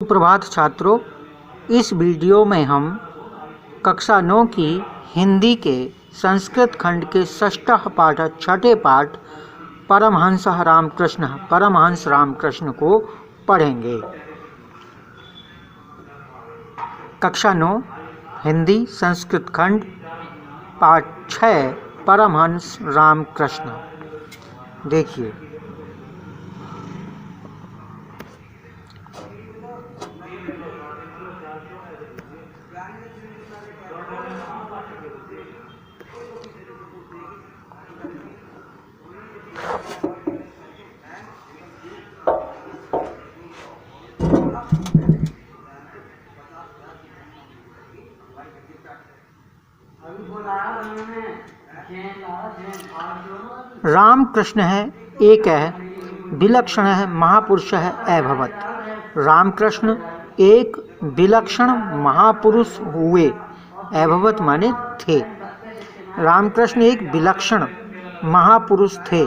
सुप्रभात छात्रों, इस वीडियो में हम कक्षा 9 की हिंदी के संस्कृत खंड के षष्ठ पाठ छठे पाठ परमहंस रामकृष्ण को पढ़ेंगे। कक्षा 9 हिंदी संस्कृत खंड पाठ 6 परमहंस रामकृष्ण। देखिए, रामकृष्ण है एक है, विलक्षण है, महापुरुष है अभवत। रामकृष्ण एक विलक्षण महापुरुष हुए, अभवत माने थे। रामकृष्ण एक विलक्षण महापुरुष थे।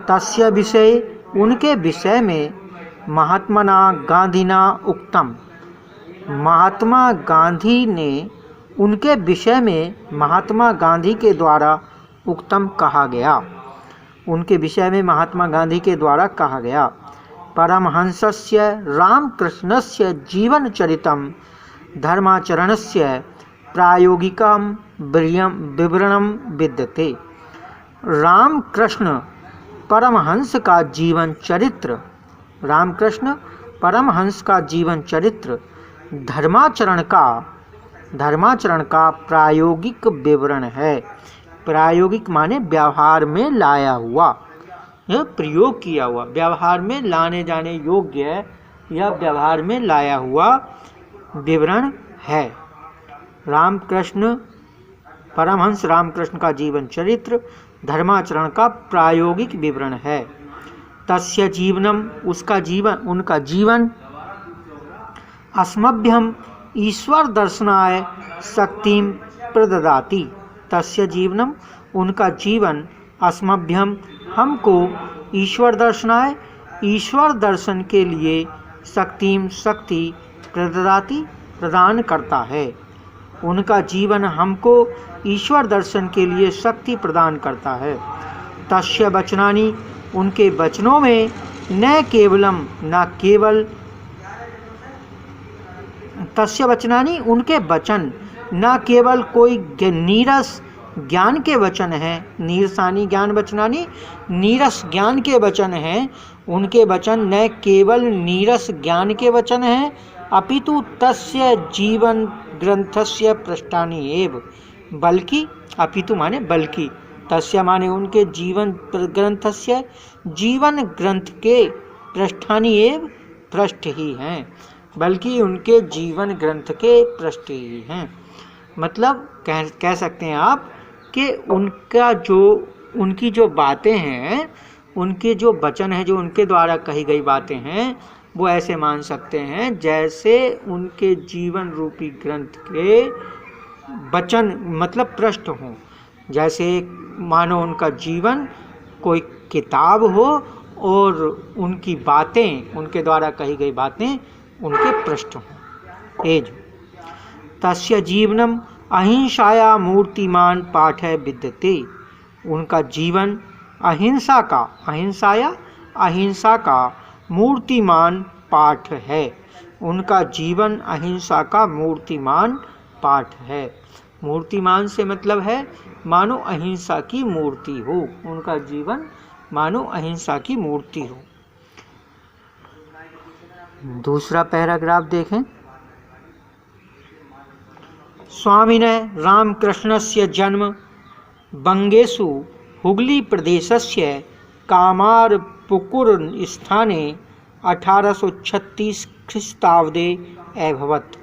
तस्य विषय उनके विषय में महात्मना गांधीना उक्तम, महात्मा गांधी ने उनके विषय में महात्मा गांधी के द्वारा उक्तम कहा गया। उनके विषय में महात्मा गांधी के द्वारा कहा गया। परमहंसस्य रामकृष्णस्य जीवनचरितं धर्माचरणस्य प्रायोगिकं विवरणं विद्यते। रामकृष्ण परमहंस का जीवन चरित्र, रामकृष्ण परमहंस का जीवन चरित्र धर्माचरण का प्रायोगिक विवरण है। प्रायोगिक माने व्यवहार में लाया हुआ, यह प्रयोग किया हुआ, व्यवहार में लाने जाने योग्य या व्यवहार में लाया हुआ विवरण है। रामकृष्ण परमहंस रामकृष्ण का जीवन चरित्र धर्माचरण का प्रायोगिक विवरण है। तस्य जीवनम, उसका जीवन, उनका जीवन अस्मभ्यम ईश्वर दर्शनाय शक्तिम प्रददाति। तस्य जीवनम, उनका जीवन अस्मभ्यम, हमको ईश्वर दर्शनाय, ईश्वर दर्शन के लिए शक्ति प्रददाति, प्रदान करता है। उनका जीवन हमको ईश्वर दर्शन के लिए शक्ति प्रदान करता है। तस्य वचनानि, उनके वचनों में न केवल तस्य वचनानि, उनके वचन न केवल कोई नीरस ज्ञान के वचन हैं, नीरसानी ज्ञान वचनानि, नीरस ज्ञान के वचन हैं। उनके वचन न केवल नीरस ज्ञान के वचन हैं, अपितु तस्य जीवन ग्रंथस्य पृष्ठानि एव, बल्कि, अपितु माने बल्कि, तस्य माने उनके जीवन ग्रंथस्य, जीवन ग्रंथ के पृष्ठानि एव, पृष्ठ ही हैं, बल्कि उनके जीवन ग्रंथ के पृष्ठ ही हैं। मतलब कह सकते हैं आप कि उनकी जो बातें हैं, उनके जो वचन हैं, जो उनके द्वारा कही गई बातें हैं, वो ऐसे मान सकते हैं जैसे उनके जीवन रूपी ग्रंथ के वचन मतलब पृष्ठ हों। जैसे मानो उनका जीवन कोई किताब हो और उनकी बातें, उनके द्वारा कही गई बातें उनके पृष्ठ हों। एज तस्य जीवनम अहिंसाया मूर्तिमान पाठ है विद्यते। उनका जीवन अहिंसा का मूर्तिमान पाठ है। उनका जीवन अहिंसा का मूर्तिमान पाठ है। मूर्तिमान से मतलब है मानो अहिंसा की मूर्ति हो, उनका जीवन मानो अहिंसा की मूर्ति हो। दूसरा पैराग्राफ देखें। स्वामिने रामकृष्णस्य जन्म बंगेषु हुगली प्रदेशस्य कामारपुकुर स्थाने 1836 ख्रीस्ताब्दे अभवत्।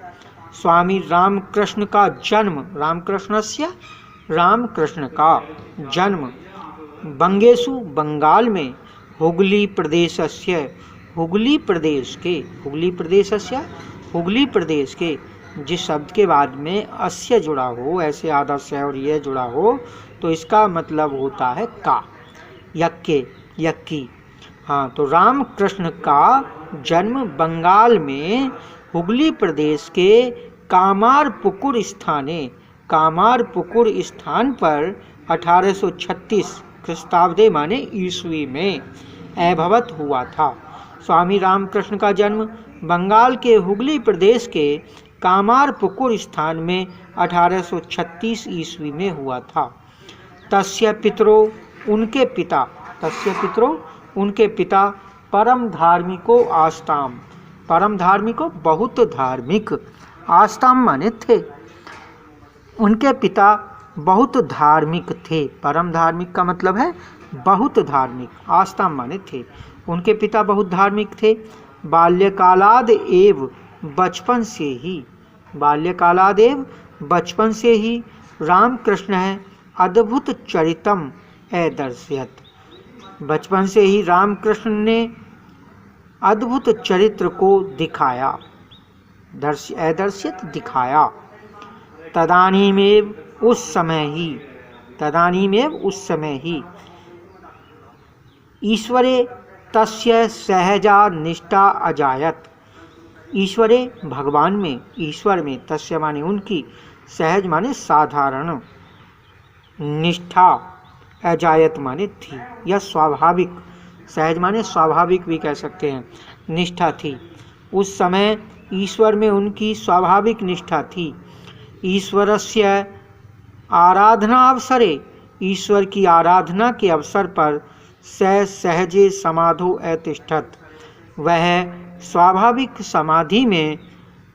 स्वामी रामकृष्ण का जन्म, रामकृष्ण का जन्म बंगेषु, बंगाल में, हुगली प्रदेश के, जिस शब्द के बाद में अस्य जुड़ा हो, ऐसे आधा से और यह जुड़ा हो, तो इसका मतलब होता है का, यक्की। हाँ, तो रामकृष्ण का जन्म बंगाल में हुगली प्रदेश के कामारपुकुर स्थान पर 1836 ख्रिस्ताब्दे माने ईस्वी में अभवत हुआ था। स्वामी रामकृष्ण का जन्म बंगाल के हुगली प्रदेश के कामारपुकुर स्थान में 1836 ईस्वी में हुआ था। तस्य पितरो उनके पिता परम धार्मिको आस्ताम, परम धार्मिको बहुत धार्मिक, आस्ताम माने थे। उनके पिता बहुत धार्मिक थे। परम धार्मिक का मतलब है बहुत धार्मिक, आस्ताम माने थे। उनके पिता बहुत धार्मिक थे। बाल्यकालाद एव बचपन से ही रामकृष्ण है अद्भुत चरितम ऐदर्श्यत। बचपन से ही रामकृष्ण ने अद्भुत चरित्र को दिखाया, ऐदर्श्यत दिखाया। तदानीमेव उस समय ही ईश्वरे तस्य सहजा निष्ठा अजायत। ईश्वरे भगवान में, ईश्वर में, तस्य माने उनकी, सहज माने साधारण, निष्ठा अजायत माने थी या स्वाभाविक, सहज माने स्वाभाविक भी कह सकते हैं, निष्ठा थी। उस समय ईश्वर में उनकी स्वाभाविक निष्ठा थी। ईश्वरस्य आराधना अवसरे, ईश्वर की आराधना के अवसर पर सहजे समाधो अतिष्ठत, वह स्वाभाविक समाधि में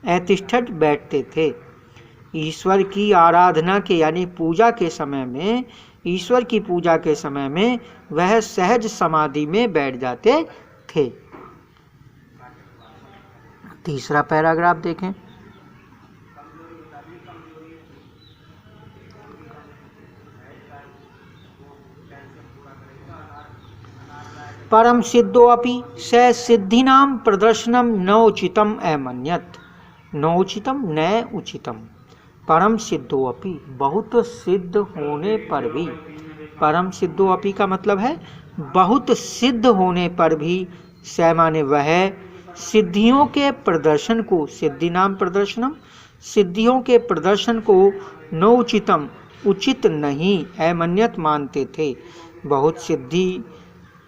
अतिष्ठत बैठते थे। ईश्वर की आराधना के यानी पूजा के समय में, ईश्वर की पूजा के समय में वह सहज समाधि में बैठ जाते थे। तीसरा पैराग्राफ देखें। परम सिद्धोऽपि स सिद्धीनां प्रदर्शनम न उचितम अमन्यत, न उचितम न उचितम। परम सिद्धोऽपि बहुत सिद्ध होने पर भी, परम सिद्धोऽपि का मतलब है बहुत सिद्ध होने पर भी, स माने वह, सिद्धियों के प्रदर्शन को, सिद्धि नाम प्रदर्शनम, सिद्धियों के प्रदर्शन को न उचितम उचित नहीं अमन्यत मानते थे। बहुत सिद्धि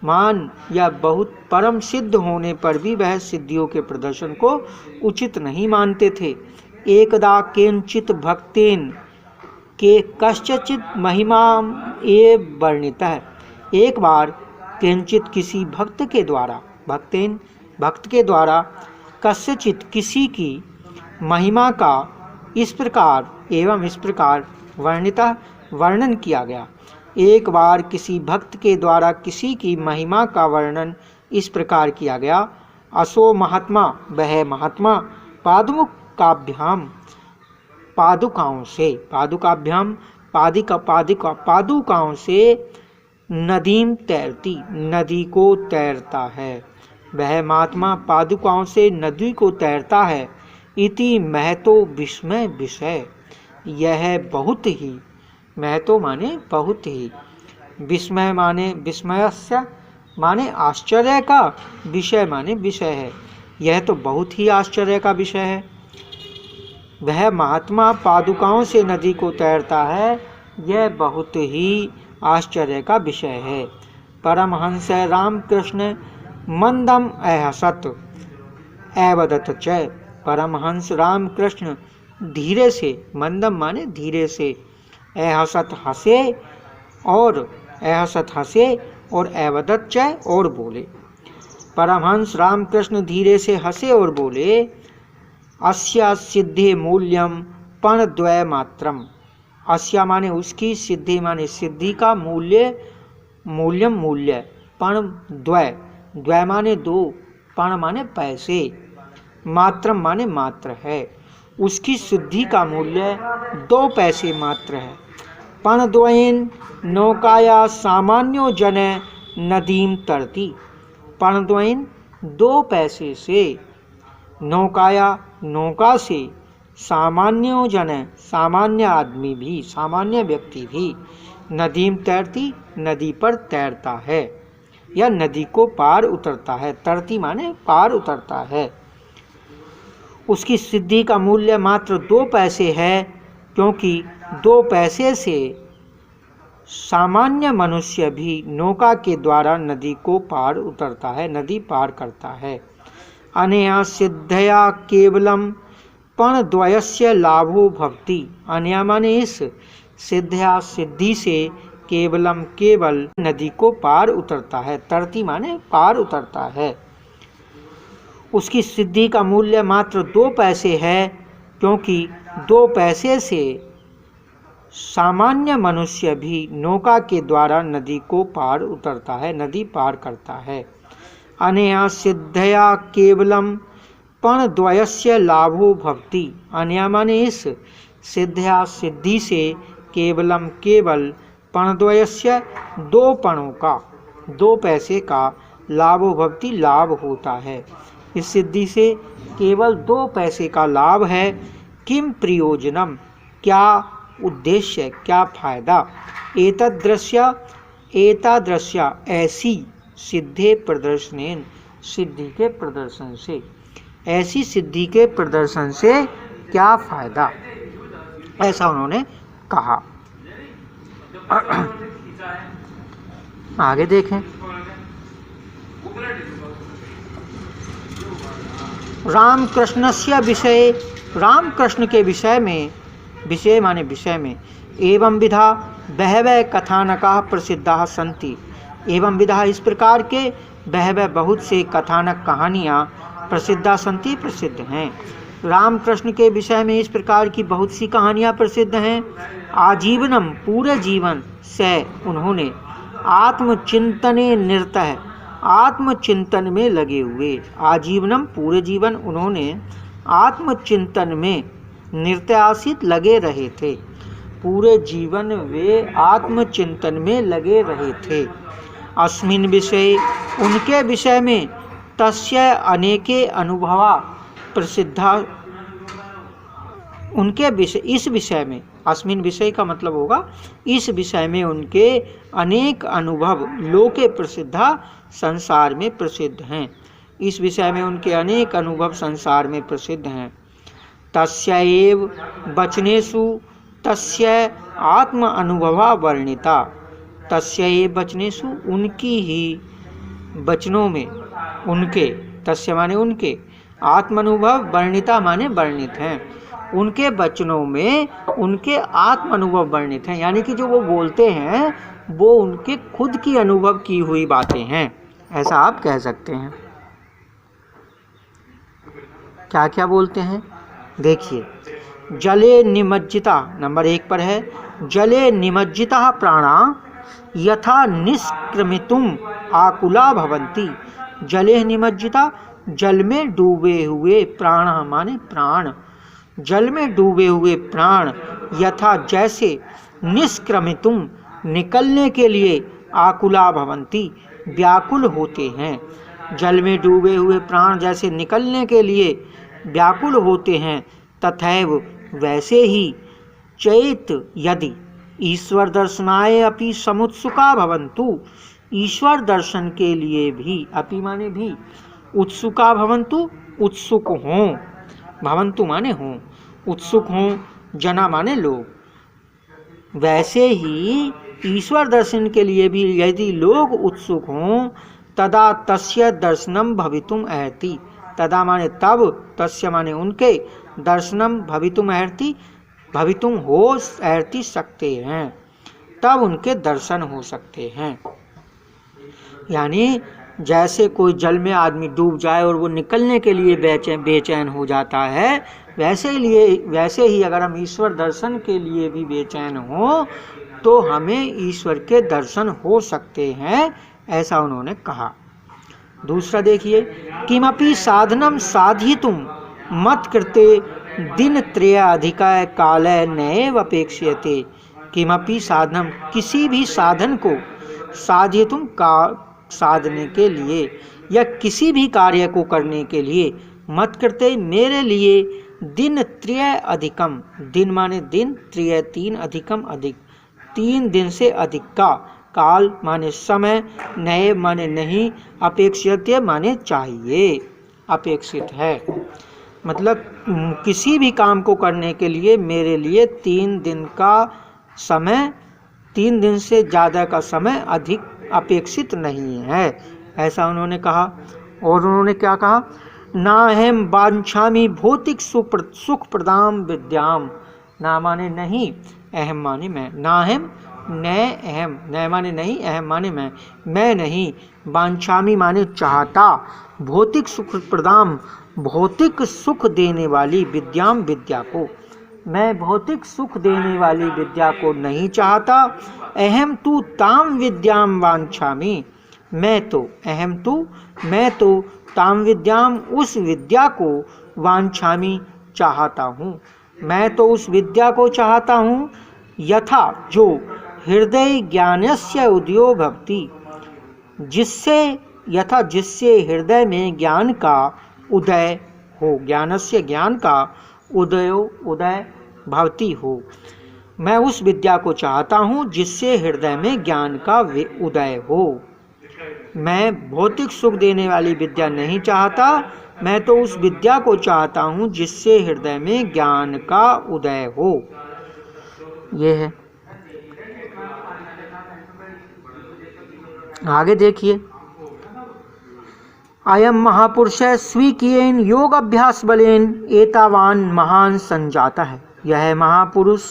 मान या बहुत परम सिद्ध होने पर भी वह सिद्धियों के प्रदर्शन को उचित नहीं मानते थे। एकदा केनचित भक्तेन के कश्चित महिमा ये वर्णित है। एक बार केनचित किसी भक्त के द्वारा, भक्तेन भक्त के द्वारा, कस्यचित किसी की महिमा का इस प्रकार एवं इस प्रकार वर्णिता वर्णन किया गया। एक बार किसी भक्त के द्वारा किसी की महिमा का वर्णन इस प्रकार किया गया। असो महात्मा, वह महात्मा पादुकाभ्याम, पादुकाओं से, पादुकाभ्याम पादुकाओं से नदीम तैरती, नदी को तैरता है। वह महात्मा पादुकाओं से नदी को तैरता है। इति महतो विस्मय विषय, यह बहुत ही, महतो माने बहुत ही, विस्मय माने विस्मयस्य माने आश्चर्य का, विषय माने विषय है, यह तो बहुत ही आश्चर्य का विषय है। वह महात्मा पादुकाओं से नदी को तैरता है, यह बहुत ही आश्चर्य का विषय है। परमहंस रामकृष्ण मंदम अहसत अवदत च, परमहंस रामकृष्ण धीरे से, मंदम माने धीरे से, अहसत हंसे और अवदत च और बोले। परमहंस रामकृष्ण धीरे से हंसे और बोले, अस्या सिद्धि मूल्यम पणद्वय मात्रम। अस्या माने उसकी, सिद्धि माने सिद्धि का, मूल्य मूल्यम मूल्य, पण द्वय, द्वय माने दो, पण माने पैसे, मात्रम माने मात्र है। उसकी सिद्धि का मूल्य 2 पैसे मात्र है। पणद्वयेन नौकाया सामान्यो जन नदीम तरती, पणद्वयेन 2 पैसे से, नौकाया नौका से, सामान्यो जन सामान्य आदमी भी, सामान्य व्यक्ति भी, नदीम तैरती नदी पर तैरता है। या नदी को पार उतरता है। तरती माने पार उतरता है। उसकी सिद्धि का मूल्य मात्र 2 पैसे है, क्योंकि 2 पैसे से सामान्य मनुष्य भी नौका के द्वारा नदी को पार उतरता है, नदी पार करता है। अनया सिद्धया केवलम पणद्वयस्य लाभो भवति। अनया माने इस सिद्धया सिद्धि से केवलम केवल नदी को पार उतरता है। तरती माने पार उतरता है। उसकी सिद्धि का मूल्य मात्र 2 पैसे है, क्योंकि 2 पैसे से सामान्य मनुष्य भी नौका के द्वारा नदी को पार उतरता है, नदी पार करता है। अनया सिद्धया केवलम पणद्वयस्य लाभो भवति। अनया माने इस सिद्धया सिद्धि से केवलम केवल पणद्वयस्य 2 पणों का, 2 पैसे का लाभो भवति लाभ होता है। इस सिद्धि से केवल 2 पैसे का लाभ है। किम प्रयोजनम, क्या उद्देश्य, क्या फायदा। एतादृश्य ऐसी सिद्धे प्रदर्शनेन, सिद्धि के प्रदर्शन से, ऐसी सिद्धि के प्रदर्शन से क्या फायदा, ऐसा उन्होंने कहा। आगे देखें। रामकृष्णस्य विषय, रामकृष्ण के विषय में, विषय माने विषय में, एवं विधा बहवः कथानकाः प्रसिद्धाः सन्ति। एवं विधा इस प्रकार के बहवः बहुत से कथानक कहानियाँ प्रसिद्धा सन्ति प्रसिद्ध हैं। रामकृष्ण के विषय में इस प्रकार की बहुत सी कहानियाँ प्रसिद्ध हैं। आजीवनम पूरे जीवन से उन्होंने आत्मचिंतने निरतः, आत्मचिंतन में लगे हुए, आजीवनम पूरे जीवन उन्होंने आत्मचिंतन में निरतासित लगे रहे थे। पूरे जीवन वे आत्मचिंतन में लगे रहे थे। अस्मिन् विषय, उनके विषय में, तस्य अनेके अनुभवा प्रसिद्धा, उनके विषय, इस विषय में, अस्मिन् विषय का मतलब होगा इस विषय में उनके अनेक अनुभव लोके प्रसिद्धा, संसार में प्रसिद्ध हैं। इस विषय में उनके अनेक अनुभव संसार में प्रसिद्ध हैं। तस्य एव वचनेषु तस्य आत्म अनुभवा वर्णिता। तस्य एव वचनेषु, उनकी ही वचनों में, उनके, तस्य माने उनके, आत्म अनुभव, वर्णिता माने वर्णित हैं। उनके वचनों में उनके आत्म अनुभव वर्णित हैं, यानी कि जो वो बोलते हैं वो उनके खुद की अनुभव की हुई बातें हैं, ऐसा आप कह सकते हैं। क्या क्या बोलते हैं देखिए। जले निमज्जिता, नंबर 1 पर है, जले निमज्जिता प्राणा यथा निष्क्रमितुम आकुला भवन्ति। जले निमज्जिता, जल में डूबे हुए, प्राण माने प्राण, जल में डूबे हुए प्राण, यथा जैसे, निष्क्रमितुम निकलने के लिए, आकुला भवन्ति व्याकुल होते हैं। जल में डूबे हुए प्राण जैसे निकलने के लिए व्याकुल होते हैं, तथैव वैसे ही चेत यदि ईश्वर दर्शनाय अपि समुत्सुका भवन्तु, ईश्वर दर्शन के लिए भी, अपि माने भी, उत्सुका भवन्तु उत्सुक हों, भवन्तु माने हों, उत्सुक हों, जना माने लोग। वैसे ही ईश्वर दर्शन के लिए भी यदि लोग उत्सुक हों, तदा तस्य दर्शनम भवितुम अर्हति। तदा माने तब, तस्य माने उनके, दर्शनम भवितुम अर्हति, भवितुम हो अर्हति सकते हैं, तब उनके दर्शन हो सकते हैं। यानी जैसे कोई जल में आदमी डूब जाए और वो निकलने के लिए बेचैन हो जाता है, वैसे ही अगर हम ईश्वर दर्शन के लिए भी बेचैन हो तो हमें ईश्वर के दर्शन हो सकते हैं, ऐसा उन्होंने कहा। दूसरा देखिए, किमपि साधनम साधितुम मत कृते दिनत्रयाधिकाय कालय नैव अपेक्ष्यते। किमपि साधनम, किसी भी साधन को, साधितुम का साधने के लिए या किसी भी कार्य को करने के लिए, मत करते मेरे लिए, दिन त्रय अधिकम, दिन माने दिन, त्रय 3, अधिकम अधिक, 3 दिन से अधिक का, काल माने समय, नए माने नहीं, अपेक्षित माने चाहिए, अपेक्षित है। मतलब किसी भी काम को करने के लिए मेरे लिए 3 दिन का समय, 3 दिन से ज़्यादा का समय अधिक अपेक्षित नहीं है, ऐसा उन्होंने कहा। और उन्होंने क्या कहा, नाहम वांछामि भौतिक सुख प्रदाम विद्याम। ना माने नहीं, अहम माने मैं, नाहम न अहम, न माने नहीं, अहम माने मैं नहीं, वांछामि माने चाहता, भौतिक सुख प्रदाम भौतिक सुख देने वाली विद्याम विद्या को, मैं भौतिक सुख देने वाली विद्या को नहीं चाहता। अहम तु ताम विद्याम वांछामि, मैं तो ताम विद्याम उस विद्या को वांछामि चाहता हूँ, मैं तो उस विद्या को चाहता हूँ, यथा जो हृदय ज्ञानस्य उदयो भवति, जिससे हृदय में ज्ञान का उदय हो, ज्ञानस्य ज्ञान का उदय भवति हो। मैं उस विद्या को चाहता हूँ जिससे हृदय में ज्ञान का उदय हो। मैं भौतिक सुख देने वाली विद्या नहीं चाहता, मैं तो उस विद्या को चाहता हूँ जिससे हृदय में ज्ञान का उदय हो। ये है। आगे देखिए, अयम महापुरुष स्वीकीयेन योग अभ्यास बलेन एतावान महान संजाता है। यह महापुरुष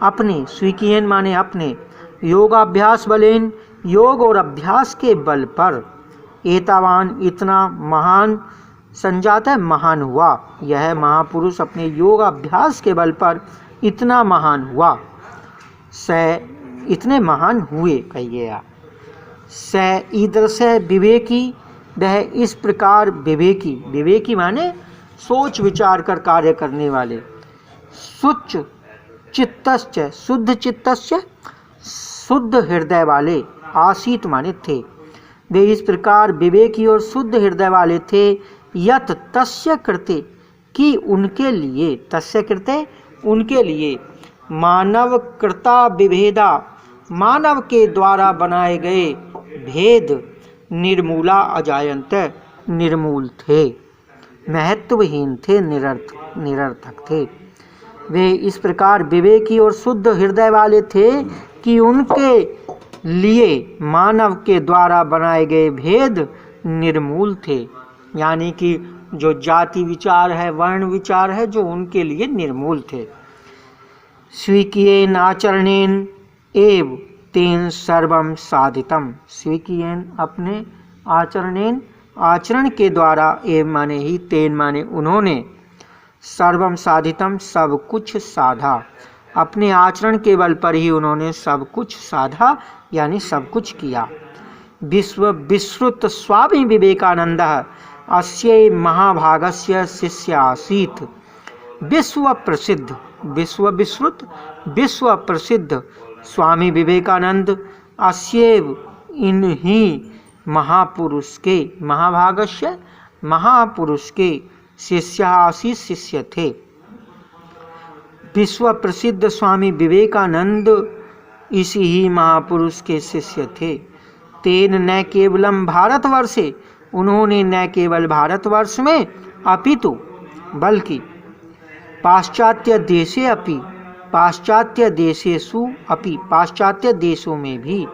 अपने, स्वीकीयेन माने अपने, योगाभ्यास बलेन योग और अभ्यास के बल पर, एतावान इतना, महान संजाता है महान हुआ। यह महापुरुष अपने योग अभ्यास के बल पर इतना महान हुआ। इतने महान हुए कहिए आप। ईदृश विवेकी, वह इस प्रकार विवेकी माने सोच विचार कर कार्य करने वाले, शुद्ध चित्तस्य शुद्ध हृदय वाले, आसीत माने थे, वे इस प्रकार विवेकी और शुद्ध हृदय वाले थे। यत तस्य कृते, कि उनके लिए, तस्य कृते उनके लिए, मानव कृता विभेदा, मानव के द्वारा बनाए गए भेद, निर्मूला अजायंत, निर्मूल थे, महत्वहीन थे, निरर्थक थे। वे इस प्रकार विवेकी और शुद्ध हृदय वाले थे कि उनके लिए मानव के द्वारा बनाए गए भेद निर्मूल थे, यानी कि जो जाति विचार है, वर्ण विचार है, जो उनके लिए निर्मूल थे। स्वीकीयेन आचरणेन एव तेन सर्वम साधितम, स्वीकीयेन अपने, आचरणेन आचरण के द्वारा, एव माने ही, तेन माने उन्होंने, सर्वम साधितम सब कुछ साधा, अपने आचरण के बल पर ही उन्होंने सब कुछ साधा, यानी सब कुछ किया। विश्रुत स्वामी विवेकानंद अस्य महाभागस्य शिष्य आसीत्। विश्व प्रसिद्ध स्वामी विवेकानंद अस्येव इन्हीं महापुरुष के, महापुरुष के शिष्य आसीत्, शिष्य थे। विश्व प्रसिद्ध स्वामी विवेकानंद इसी ही महापुरुष के शिष्य थे। तेन न केवलम भारतवर्षे, उन्होंने न केवल भारतवर्ष में अपितु बल्कि पाश्चात्य देशे अपि, पाश्चात्य देशेषु अपि, पाश्चात्य देशों में भी,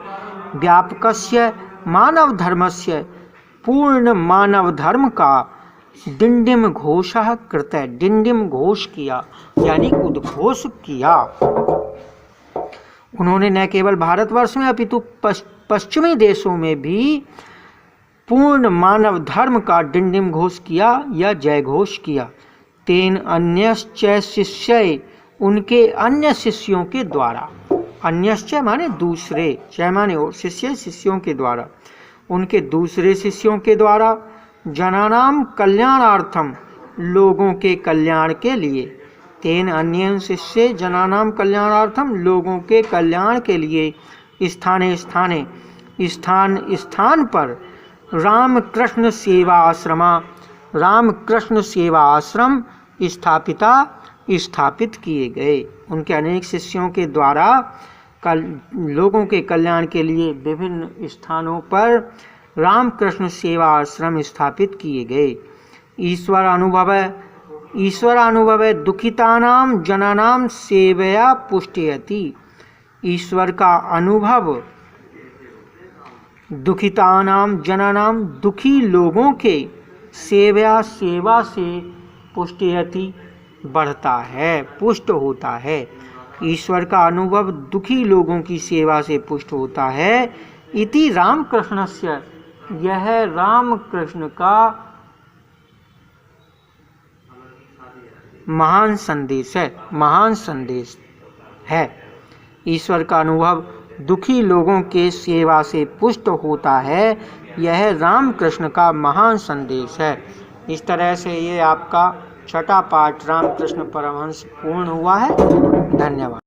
व्यापकस्य मानव धर्मस्य, पूर्ण मानव धर्म का डिंडिम घोषः कृत, डिंडिम घोष किया, यानी उद्घोष किया। उन्होंने न केवल भारतवर्ष में अपितु पश्चिमी देशों में भी पूर्ण मानव धर्म का डिंडिम घोष किया या जय घोष किया। तेन अन्यश्च शिष्य, उनके अन्य शिष्यों के द्वारा, अन्यश्च माने दूसरे, चय माने और, शिष्य शिष्यों के द्वारा, उनके दूसरे शिष्यों के द्वारा, जनानाम कल्याणार्थम, लोगों के कल्याण के लिए, तेन अन्य शिष्य जनानाम कल्याणार्थम, लोगों के कल्याण के लिए, स्थाने स्थाने, स्थान पर, रामकृष्ण सेवा आश्रमा, रामकृष्ण सेवा आश्रम स्थापित किए गए। उनके अनेक शिष्यों के द्वारा लोगों के कल्याण के लिए विभिन्न स्थानों पर रामकृष्ण सेवा आश्रम स्थापित किए गए। ईश्वरानुभव दुखितानां जनानां सेवया पुष्टयति। ईश्वर का अनुभव दुखितानां जनानां दुखी लोगों के सेवा से पुष्टयति बढ़ता है, पुष्ट होता है। ईश्वर का अनुभव दुखी लोगों की सेवा से पुष्ट होता है। इति रामकृष्णस्य, यह रामकृष्ण का महान संदेश है। ईश्वर का अनुभव दुखी लोगों के सेवा से पुष्ट होता है, यह रामकृष्ण का महान संदेश है। इस तरह से ये आपका छठा पाठ रामकृष्ण परमहंस पूर्ण हुआ है। धन्यवाद।